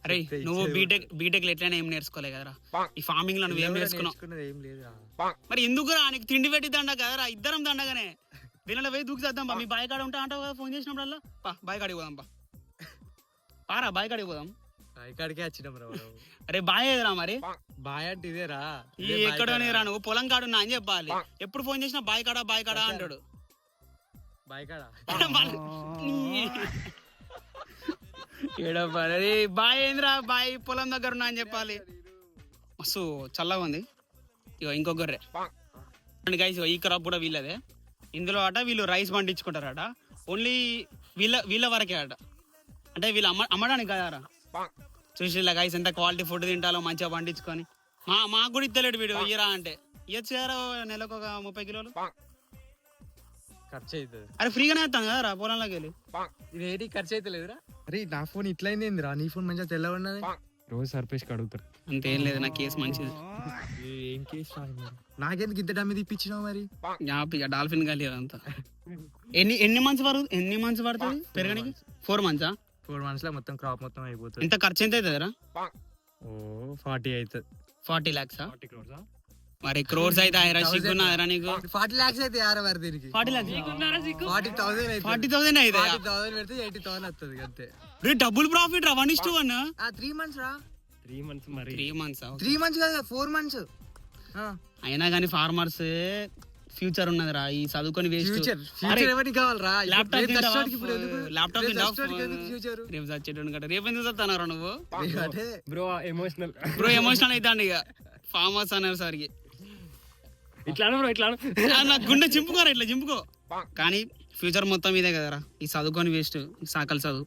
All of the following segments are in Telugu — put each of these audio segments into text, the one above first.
అరే నువ్వు బీటెక్ ఎట్లయినా ఏం నేర్చుకోలే కదరా, ఈ ఫార్మింగ్ లో నువ్వు ఏం నేర్చుకున్నావు? ఏం లేదు. మరి ఎందుకురా నీకు తిండి పెట్టి దండ కదరా, ఇద్దరం దండగానే దీనిలో పోయి దూకి చేద్దాం బా. మీ బాయ్ కాడ ఉంటా అంటావు కదా ఫోన్ చేసినప్పుడల్లా, బాయ్ కాడికి పోదాం పారా, బాయ్ కాడికి పోదాం. ఇక్కడికే వచ్చినాం రా. అరే బాయ్ ఏదిరా మరి? బాయ్ అంటే ఇదేరా, ఎక్కడోనే రా నువ్వు, పొలం కాడున్నా అని చెప్పాలి. ఎప్పుడు ఫోన్ చేసినా బాయ్ కాడా అంటాడు. బాయ్ కాడా ఏడబ్బా బాయ్ ఏందిరా, బాయ్ పొలం దగ్గర ఉన్నా అని చెప్పాలి. మస్తు చల్లగా ఉంది. ఇగో ఇంకో గొర్రె గైస్, ఈ క్రాప్ కూడా వీళ్ళదే. ఇందులో అట వీళ్ళు రైస్ పండించుకుంటారట, ఓన్లీ వీళ్ళ వరకే అట, అంటే వీళ్ళు అమ్మడానికి కదారా. చూసి గైస్ ఎంత క్వాలిటీ ఫుడ్ తింటాలో మంచిగా పండించుకొని. మాకు కూడా ఇస్తలేడు వీడు, ఇయ్యరా అంటే ఇయ్యచ్చు కదరా, నెలకు ఒక 30 కిలోలు ఖర్చు అవుతుంది. అరే ఫ్రీగానే వేస్తాను కదరా పొలంలోకి వెళ్ళి. ఇది ఏంటి ఖర్చు అయితే లేదురా. అరే నా ఫోన్ ఇట్లా అయింది రా, నీ ఫోన్ మంచిగా తెల్లగా ఉన్నది. రోజు సర్ఫేస్కి అడుగుతారు. అంతేం లేదు, నా కేసు మంచిది. ఏం కేసు నాకెందుకు ఇంత డమ్మి తిప్పించినావు మరి? డాల్ఫిన్ గాలి అదంతా. ఎన్ని మంత్స్ పడుతుంది పెరగడానికి? 4 months. 4 months లో మొత్తం క్రాప్ మొత్తం అయిపోతుంది. ఎంత ఖర్చు ఎంత అవుతుందిరా? 40 అవుతుంది. 40 lakhs? మరి క్రోర్స్ అయితే సిగ్గున్నారా నీకు? 40 lakhs అయితే మరి దీనికి 40 lakhs 40,000 40,000 అయితే 40,000 పెడితే 80,000 వస్తుంది అంతే. డబుల్ ప్రాఫిట్ రా, 1:1. 3 months రా. 3 months 3 months కాదు 4 months. అయినా కానీ ఫార్మర్స్ ఫ్యూచర్ ఉన్నదిరా, ఈ చదువుకొని వేస్ట్. ఎవరికి కావాలరా? ల్యాప్టాప్ రేపు చచ్చేటోడు కదా, రేపు ఎందుకు చస్తానారా నువ్వు? బ్రో ఎమోషనల్ అవుతాండి ఇక ఫార్మర్స్ అనేసరికి. ఇట్లా నాకు గుండె చింపుకోరా, ఇట్లా చింపుకో. కానీ ఫ్యూచర్ మొత్తం ఇదే కదరా, ఈ చదువుకొని వేస్ట్, సాకలి చదువు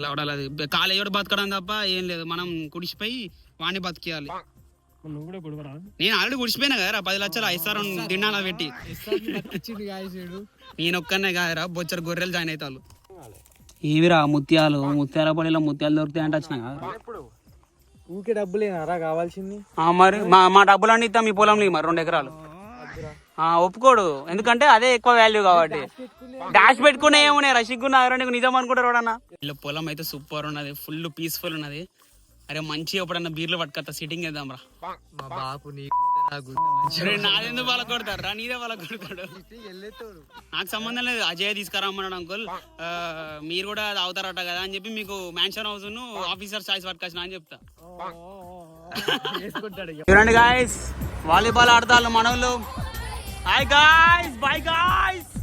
లవడాలి. అది కాలేజ్ బతకడం తప్ప ఏం లేదు. మనం కుడిసిపోయి వాడిని బతికేయాలి. నేను ఆల్రెడీ కుడిసిపోయినా కదరా, 10 లక్షలు ఇస్తారు తిన్నాను పెట్టి. నేను ఒక్కనే కాదరా, బొచ్చరు గొర్రెలు జాయిన్ అవుతారు. ఏవిరా ముత్యాల పడిలో ముత్యాలు దొరుకుతాయి అంటే వచ్చినా కదా. ఊకే డబ్బులేనారా కావాల్సింది? మరి మా డబ్బులన్నీ ఇస్తాం మీ పొలంలో మరి 2 ఎకరాలు. ఒప్పుకోడు, ఎందుకంటే అదే ఎక్కువ వాల్యూ కాబట్టి. డాష్ పెట్టుకునే ఏమున్నాయి రసిగ్గున్నా నీకు నిజం అనుకుంటారు వాడన్నా. వీళ్ళ పొలం అయితే సూపర్ ఉన్నది, ఫుల్ పీస్ఫుల్ ఉన్నది. అరే మంచి ఎప్పుడన్నా బీర్లు పట్టుకొస్తా, సిట్టింగ్ వేద్దాం రా. మా బాపు నాదెందుకు వాళ్ళ కొడతారు రా, నీదే వాళ్ళ కొడతాడు. నాకు సంబంధం లేదు, అజయ్ తీసుకురామన్నాడు అంకుల్, మీరు కూడా తాగుతారట కదా అని చెప్పి మీకు మ్యాన్షన్ హౌస్ ఆఫీసర్ చాయిస్ పట్టుకొచ్చిన అని చెప్తా. చూడండి గాయస్, వాలీబాల్ ఆడతారు మనోళ్ళు. Hi guys, by guys.